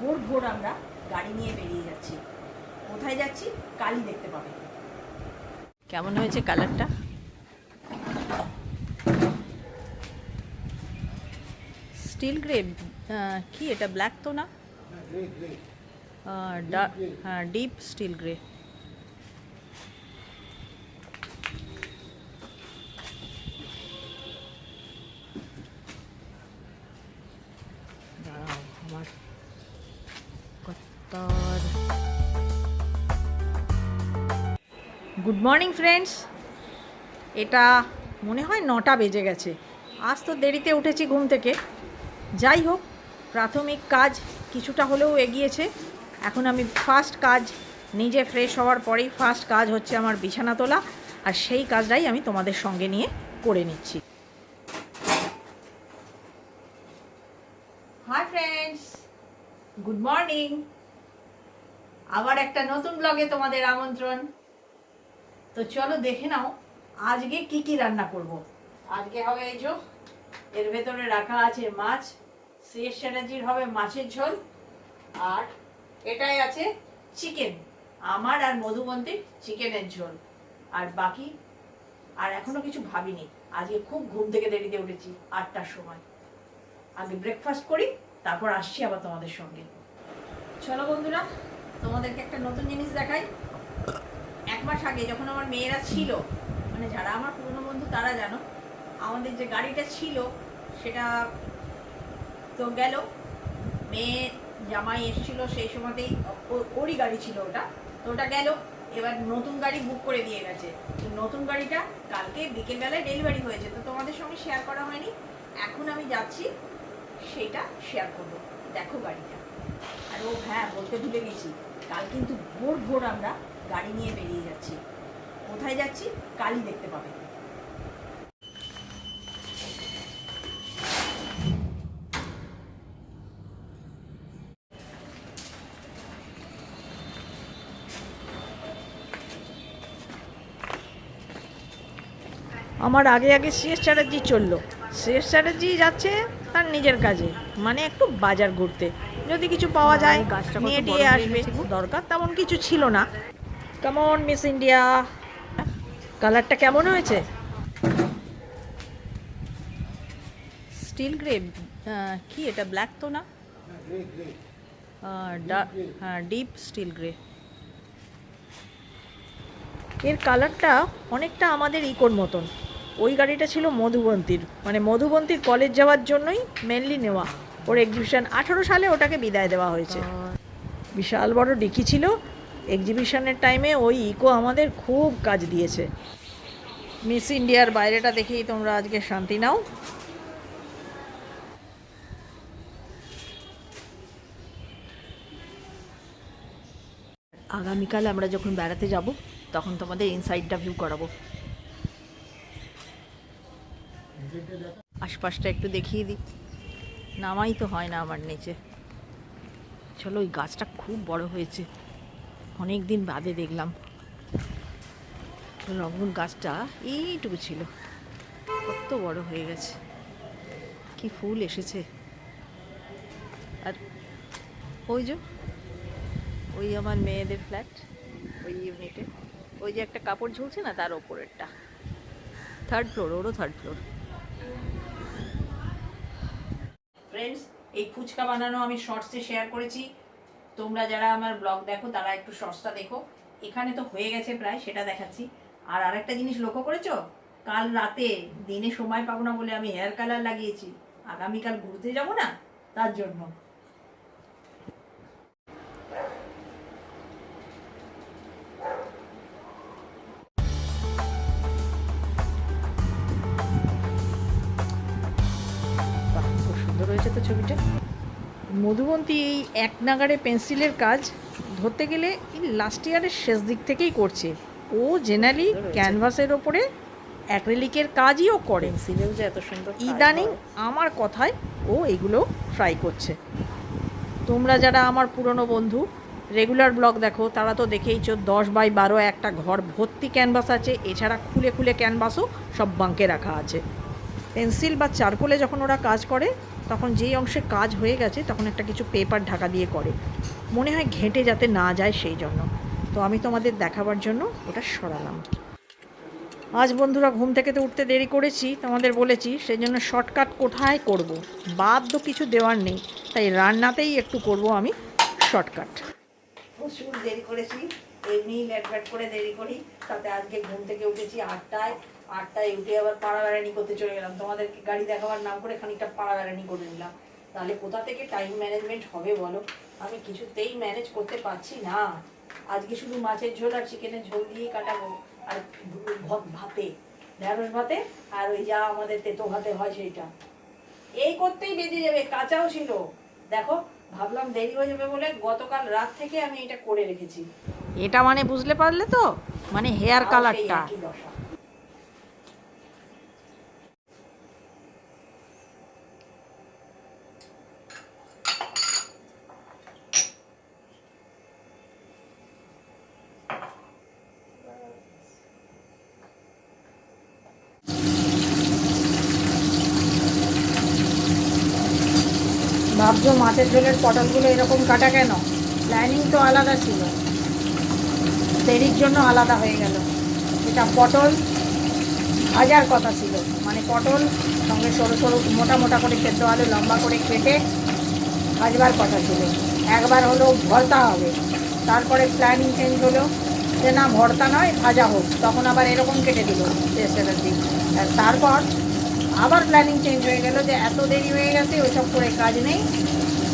ভোর ভোর আমরা গাড়ি নিয়ে বেরিয়ে যাচ্ছি। কোথায় যাচ্ছি কালই দেখতে পাবে। কেমন হয়েছে কালারটা? স্টিল গ্রে কি এটা ব্ল্যাক তো না? হ্যাঁ, ডিপ স্টিল গ্রে। দাঁড়াও, আমার গুড মর্নিং ফ্রেন্ডস। এটা মনে হয় 9টা বেজে গেছে। আজ তো দেরিতে উঠেছি ঘুম থেকে। যাই হোক, প্রাথমিক কাজ কিছুটা হলেও এগিয়েছে। এখন আমি ফার্স্ট কাজ, নিজে ফ্রেশ হওয়ার পরেই ফার্স্ট কাজ হচ্ছে আমার বিছানা তোলা, আর সেই কাজটাই আমি তোমাদের সঙ্গে নিয়ে করে নিচ্ছি। Hi friends, good morning. আবার একটা নতুন ব্লগে তোমাদের আমন্ত্রণ। তো চলো দেখে নাও আজকে কি কি রান্না করব। আজকে হবে এই যে এর ভেতরে রাখা আছে মাছ, শেষ চ্যাটার্জির হবে মাছের ঝোল, আর এটাই আছে চিকেন, আমার আর মধুবন্তীর চিকেনের ঝোল। আর বাকি আর এখনো কিছু ভাবিনি। আজকে খুব ঘুম থেকে দেরিতে উঠেছি, 8টার সময়। আগে ব্রেকফাস্ট করি, তারপর আসছি আবার তোমাদের সঙ্গে। চলো বন্ধুরা, তোমাদেরকে একটা নতুন জিনিস দেখাই। 1 মাস আগে যখন আমার মেয়েরা ছিল, মানে যারা আমার পুরনো বন্ধু তারা জানো, আমাদের যে গাড়িটা ছিল সেটা তো গেল। মেয়ে জামাই এসেছিল সেই সময়তেই, ওরই গাড়ি ছিল ওটা, তো ওটা গেল। এবার নতুন গাড়ি বুক করে দিয়ে গেছে। নতুন গাড়িটা কালকে বিকেলবেলায় ডেলিভারি হয়েছে, তো তোমাদের সঙ্গে শেয়ার করা হয়নি। এখন আমি যাচ্ছি, সেটা শেয়ার করবো। দেখো গাড়িটা। আর ও হ্যাঁ, বলতে ভুলে গেছি, কাল কিন্তু ভোর ভোর আমরা গাড়ি নিয়ে বেরিয়ে যাচ্ছি। কোথায় যাচ্ছি কালই দেখতে পাবে। আমার আগে আগে শেষ চ্যাটার্জি চললো। শেষ চ্যাটার্জি যাচ্ছে তার নিজের কাজে, মানে একটু বাজার ঘুরতে, যদি কিছু পাওয়া যায় নিয়ে টিয়ে আসবে। দরকার তেমন কিছু ছিল না। কেমন মিস ইন্ডিয়া, কালারটা কেমন হয়েছে? স্টিল গ্রে কি এটা ব্ল্যাক তো না? হ্যাঁ, ডিপ স্টিল গ্রে। এর কালারটা অনেকটা আমাদের ইকোর মতন। ওই গাড়িটা ছিল মধুবন্তীর, মানে মধুবন্তীর কলেজ যাওয়ার জন্যই মেনলি নেওয়া। ওর এক্সিবিশন 18 সালে ওটাকে বিদায় দেওয়া হয়েছে। বিশাল বড় ডিকি ছিল। এক্সিবিশনের টাইমে ওই ইকো আমাদের খুব কাজ দিয়েছে। মিস ইন্ডিয়ার বাইরেটা দেখেই তোমরা আজকে শান্তি নাও। আগামীকাল আমরা যখন বেড়াতে যাব তখন তোমাদের ইনসাইডটা ভিউ করাবো। আশপাশটা একটু দেখিয়ে দিই। নামাই তো হয় না আমার নিচে। চলো, ওই গাছটা খুব বড় হয়েছে, অনেক দিন বাদে দেখলাম। রঙুন গাছটা এইটুকু ছিল, কত বড় হয়ে গেছে, কি ফুল এসেছে। আর ওই যে ওই আমার মেয়েদের ফ্ল্যাট, ওই ইউনিটে ওই যে একটা কাপড় ঝুলছে না, তার ওপরেরটা 3rd ফ্লোর, ওরও 3rd ফ্লোর। ফ্রেন্ডস, এই ফুচকা বানানো আমি শর্টসে শেয়ার করেছি। তোমরা যারা আমার ব্লগ দেখো তারা একটু শর্টসটা দেখো। এখানে তো হয়ে গেছে প্রায়, সেটা দেখাচ্ছি। আর আরেকটা জিনিস লক্ষ্য করেছো, কাল রাতে, দিনে সময় পাবো না বলে আমি হেয়ার কালার লাগিয়েছি। আগামীকাল ঘুরতে যাব না, তার জন্য। খুব সুন্দর হয়েছে তো ছবিটা। মধুবন্তী এই এক নাগাড়ে পেন্সিলের কাজ ধরতে গেলে এই লাস্ট ইয়ারের শেষ দিক থেকেই করছে। ও জেনারেলি ক্যানভাসের ওপরে অ্যাক্রিলিকের কাজই ও করে। পেন্সিলেও যে এত সুন্দর, ইদানিং আমার কথায় ও এগুলো ট্রাই করছে। তোমরা যারা আমার পুরনো বন্ধু, রেগুলার ব্লগ দেখো, তারা তো দেখেইছো 10x12 একটা ঘর ভর্তি ক্যানভাস আছে। এছাড়া খুলে খুলে ক্যানভাসও সব বাঙ্কে রাখা আছে। পেন্সিল বা চারকোলে যখন ওরা কাজ করে তখন যেই অংশে কাজ হয়ে গেছে তখন একটা কিছু পেপার ঢাকা দিয়ে করে, মনে হয় ঘেঁটে যাতে না যায় সেই জন্য। তো আমি তোমাদের দেখাবার জন্য ওটা সরালাম। আজ বন্ধুরা ঘুম থেকে তো উঠতে দেরি করেছি, তোমাদের বলেছি, সেই জন্য শর্টকাট কোথায় করব, বাদ তো কিছু দেওয়ার নেই, তাই রান্নাতেই একটু করব আমি শর্টকাট। প্রচুর দেরি করেছি, এমনি ল্যাটব্যাট করে দেরি করি, তাতে আজকে ঘুম থেকে উঠেছি 8টায় উঠে আবার পাড়া বেড়ানি করতে চলে গেলাম, তোমাদেরকে গাড়ি দেখাবার নাম করে খানিকটা পাড়া বেড়ানি করে নিলাম। তাহলে কোথা থেকে টাইম ম্যানেজমেন্ট হবে বলো, আমি কিছুতেই ম্যানেজ করতে পারছি না। আজকে শুধু মাছের ঝোল আর চিকেনের ঝোল দিয়েই কাটাবো, আর ভাতে, ঢেঁড়স ভাতে, আর ওই যা আমাদের তেতো ভাতে হয় সেইটা, এই করতেই বেজে যাবে। কাঁচাও ছিল, দেখো ভাবলাম দেরি হয়ে যাবে বলে গতকাল রাত থেকে আমি এটা করে রেখেছি। এটা মানে বুঝলে পারলে তো, মানে হেয়ার কালারটা। ভাবছো মাছের ঝোলের পটলগুলো এরকম কাটা কেন? প্ল্যানিং তো আলাদা ছিল, দেরির জন্য আলাদা হয়ে গেল। এটা পটল ভাজার কথা ছিল, মানে পটল সঙ্গে সরু সরু মোটা মোটা করে সেদ্ধ আলু লম্বা করে কেটে ভাজবার কথা ছিল। একবার হলো ভর্তা হবে, তারপরে প্ল্যানিং চেঞ্জ হলো যে না ভর্তা নয় ভাজা হোক, তখন আবার এরকম কেটে দিল রেস্টের দিন। আর তারপর আবার প্ল্যানিং চেঞ্জ হয়ে গেল যে এত দেরি হয়ে গেছে, ওইসব করে কাজ নেই,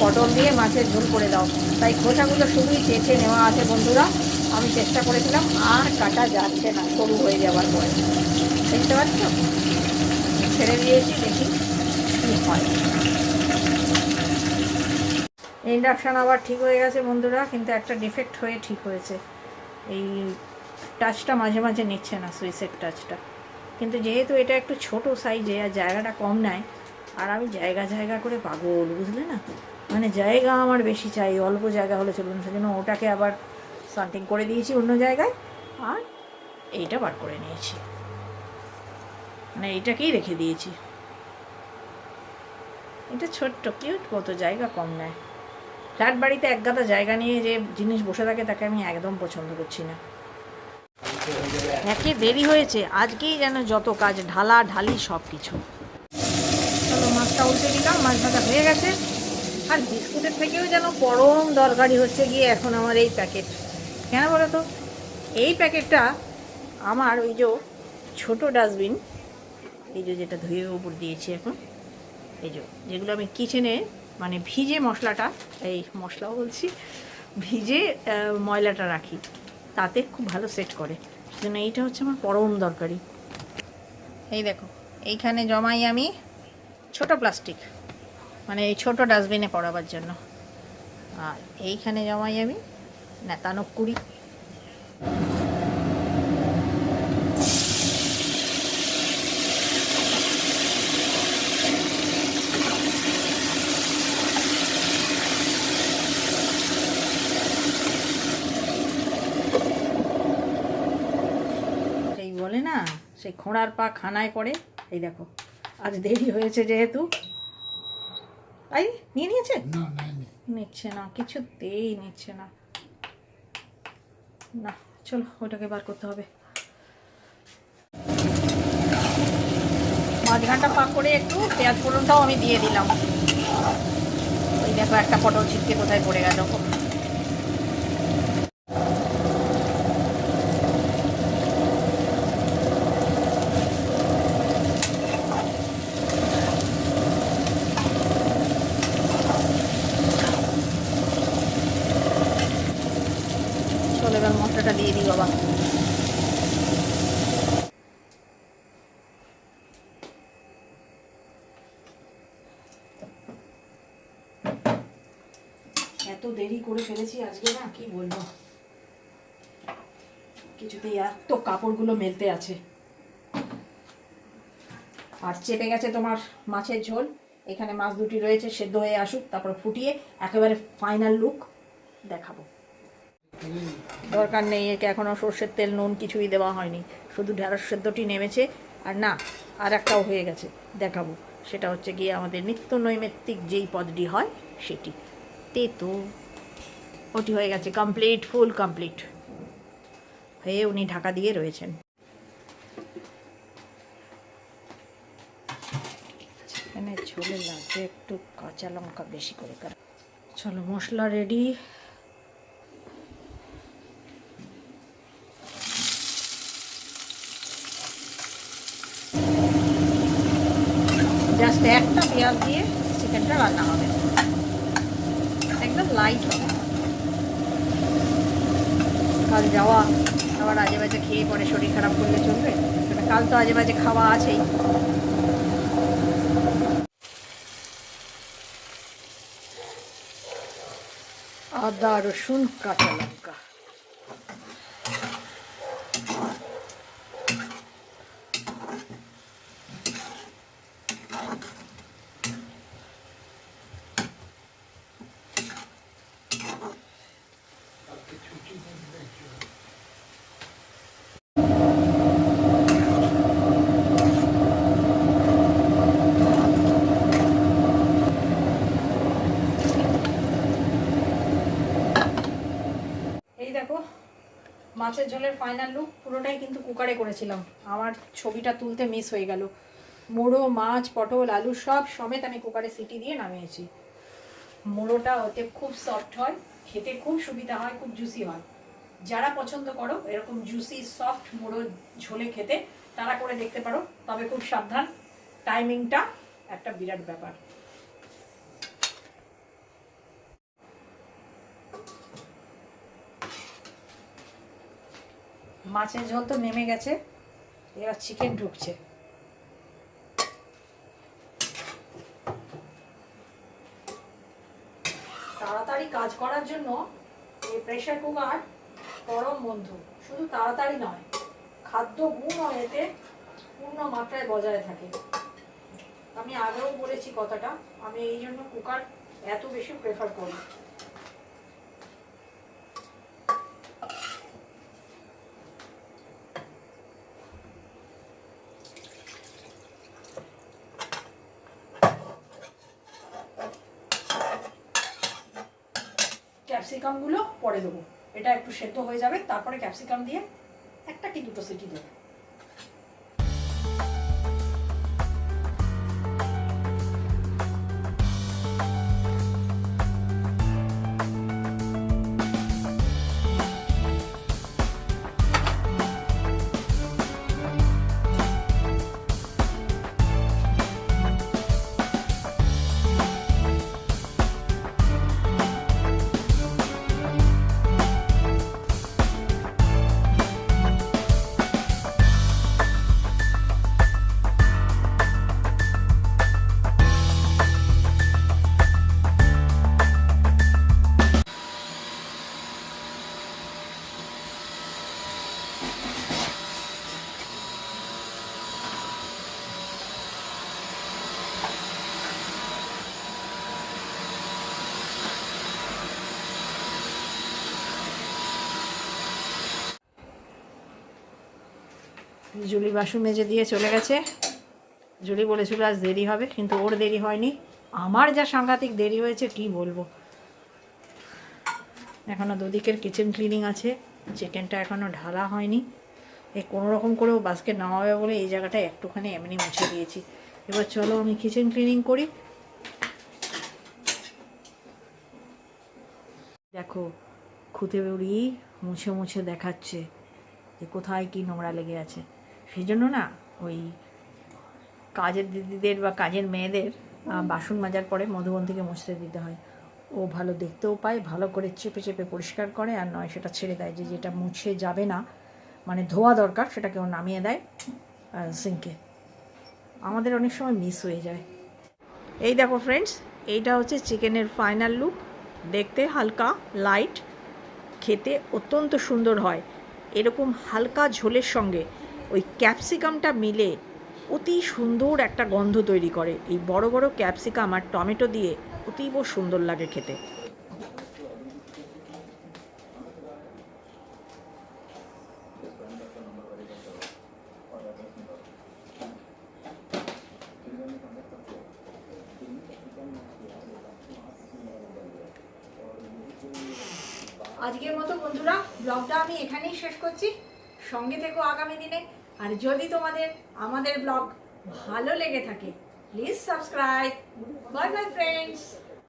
পটল দিয়ে মাছের ঝোল করে দাও। তাই খোসাগুলো শুধুই চেঁচে নেওয়া আছে বন্ধুরা, আমি চেষ্টা করেছিলাম, আর কাটা যাচ্ছে না সরু হয়ে যাওয়ার পরে, দেখতে পাচ্ছ, ছেড়ে দিয়েছি, দেখি কী হয়। ইন্ডাকশান আবার ঠিক হয়ে গেছে বন্ধুরা, কিন্তু একটা ডিফেক্ট হয়ে ঠিক হয়েছে, এই টাচটা মাঝে মাঝে নিচ্ছে না, সুইচের টাচটা। কিন্তু যেহেতু এটা একটু ছোট সাইজে আর জায়গাটা কম নেয়, আর আমি জায়গা জায়গা করে পাগল, বুঝলে না, মানে জায়গা আমার বেশি চাই, অল্প জায়গা হলে চলুন, সেজন্য ওটাকে আবার সান্টিং করে দিয়েছি অন্য জায়গায়, আর এইটা বার করে নিয়েছি, মানে এইটাকেই রেখে দিয়েছি। এটা ছোট্ট কিউট, কত জায়গা কম নেয়। ফ্ল্যাট বাড়িতে একগাদা জায়গা নিয়ে যে জিনিস বসে থাকে তাকে আমি একদম পছন্দ করছি না। একে দেরি হয়েছে, আজকেই যেন যত কাজ ঢালা ঢালি সব কিছু। চলো মাছটা উল্টে দিলাম, মাছ ভাজা হয়ে গেছে। আর বিস্কুটের থেকেও যেন পরম দরকারি হচ্ছে গিয়ে এখন আমার এই প্যাকেট। কেন বলো তো, এই প্যাকেটটা আমার ওই যে ছোটো ডাস্টবিন, এই যে যেটা ধুয়ে উপর দিয়েছি এখন, এই যে যেগুলো আমি কিচেনে মানে ভিজে মশলাটা, এই মশলাও বলছি, ভিজে ময়লাটা রাখি, তাতে খুব ভালো সেট করে, সেজন্য এইটা হচ্ছে আমার পরম দরকারি। এই দেখো এইখানে জমাই আমি ছোট প্লাস্টিক, মানে এই ছোট ডাস্টবিনে পড়াবার জন্য, আর এইখানে জমাই আমি নেতানো কুড়ি। বলে না সেই খোঁড়ার পা খানায় পড়ে, এই দেখো আজ দেরি হয়েছে যেহেতু, তাই নিয়ে নিয়েছে, নিচ্ছে না, কিছুতেই নিচ্ছে না, না চলো ওটাকে বার করতে হবে। মাঝখানটা পাক করে একটু পেঁয়াজ ফোড়নটাও আমি দিয়ে দিলাম। ওই দেখো একটা পটল ছিটকে কোথায় পড়ে গেল। চলো এবার মশলাটা দিয়ে দিই বাবা। এত দেরি করে ফেলেছি আজকে, না কি বলবো, কিছুতেই এত কাপড়গুলো মেলতে আছে। আর চেপে গেছে তোমার মাছের ঝোল, এখানে মাছ দুটি রয়েছে, সেদ্ধ হয়ে আসুক, তারপর ফুটিয়ে একেবারে ফাইনাল লুক দেখাবো। দরকার নেই, একে এখনও সর্ষের তেল নুন কিছুই দেওয়া হয়নি, শুধু ঢেঁড়স সেদ্ধটি নেমেছে, আর না আর একটাও হয়ে গেছে, দেখাবো। সেটা হচ্ছে গিয়ে আমাদের নিত্য নৈমিত্তিক যেই পদটি হয় সেটি তেতো। ওটি হয়ে গেছে কমপ্লিট, ফুল কমপ্লিট হয়ে উনি ঢাকা দিয়ে রয়েছেন। এখানে ঝোলে লাগবে একটু কাঁচা লঙ্কা বেশি করে। চলো মশলা রেডি। জাস্ট একটা পেঁয়াজ দিয়ে চিকেনটা রান্না হবে, একদম লাইট হবে। কাল যাওয়া, আবার আজে বাজে খেয়ে পরে শরীর খারাপ করলে চলবে? কাল তো আজে বাজে খাওয়া আছেই। আদা রসুন কাঁচা লঙ্কা, এই দেখো মাছের ঝোলের ফাইনাল লুক। পুরোটাই কিন্তু কুকারে করেছিলাম, আমার ছবিটা তুলতে মিস হয়ে গেল। মুড়ো, মাছ, পটল, আলু সব সমেত আমি কুকারে সিটি দিয়ে নামিয়েছি। মুড়োটা ওতে খুব সফট হয়, খেতে খুব সুবিধা হয়, খুব জুসি হয়। যারা পছন্দ করো এরকম জুসি সফট মুড়ো ঝোলে খেতে, তারা করে দেখতে পারো। তবে খুব সাবধান, টাইমিংটা একটা বিরাট ব্যাপার। মাছের ঝোল তো নেমে গেছে, এবার চিকেন ঢুকছে। তাড়াতাড়ি কাজ করার জন্য এই প্রেসার কুকার পরম বন্ধু। শুধু তাড়াতাড়ি নয়, খাদ্য গুণও এতে পূর্ণ মাত্রায় বজায় থাকে। আমি আগেও বলেছি কথাটা, আমি এই জন্য কুকার এত বেশি প্রেফার করি। ক্যাপসিকামগুলো পরে দেবো, এটা একটু সেদ্ধ হয়ে যাবে, তারপরে ক্যাপসিকাম দিয়ে একটা কি দুটো সিটি দেবো। জুলি বাসন মেজে দিয়ে চলে গেছে। জুলি বলেছিল আজ দেরি হবে, কিন্তু ওর দেরি হয়নি, আমার যা সাংঘাতিক দেরি হয়েছে কি বলবো। এখনও দুদিকের কিচেন ক্লিনিং আছে, চিকেনটা এখনও ঢালা হয়নি। এই কোনোরকম করেও বাস্কেট নামাবে বলে এই জায়গাটা একটুখানি এমনি মুছে দিয়েছি। এবার চলো আমি কিচেন ক্লিনিং করি। দেখো খুঁতে বেড়ি মুছে মুছে দেখাচ্ছে যে কোথায় কি নোংরা লেগে আছে। সেই জন্য না ওই কাজের দিদিদের বা কাজের মেয়েদের বাসন মাজার পরে মধুবন্তীকে মুছতে দিতে হয়। ও ভালো দেখতেও পায়, ভালো করে চেপে চেপে পরিষ্কার করে, আর নয় সেটা ছেড়ে দেয়, যে যেটা মুছে যাবে না মানে ধোয়া দরকার সেটাকে ও নামিয়ে দেয় সিঙ্কে। আমাদের অনেক সময় মিস হয়ে যায়। এই দেখো ফ্রেন্ডস, এইটা হচ্ছে চিকেনের ফাইনাল লুক। দেখতে হালকা লাইট, খেতে অত্যন্ত সুন্দর হয়। এরকম হালকা ঝোলের সঙ্গে ওই ক্যাপসিকামটা মিলে অতি সুন্দর একটা গন্ধ তৈরি করে। এই বড় বড় ক্যাপসিকাম আর টমেটো দিয়ে অতীব সুন্দর লাগে খেতে। আজকের মতো বন্ধুরা ব্লগটা আমি এখানেই শেষ করছি। সঙ্গে থেকো আগামী দিনে। আর যদি তোমাদের আমাদের ব্লগ ভালো লেগে থাকে please subscribe. Bye bye friends.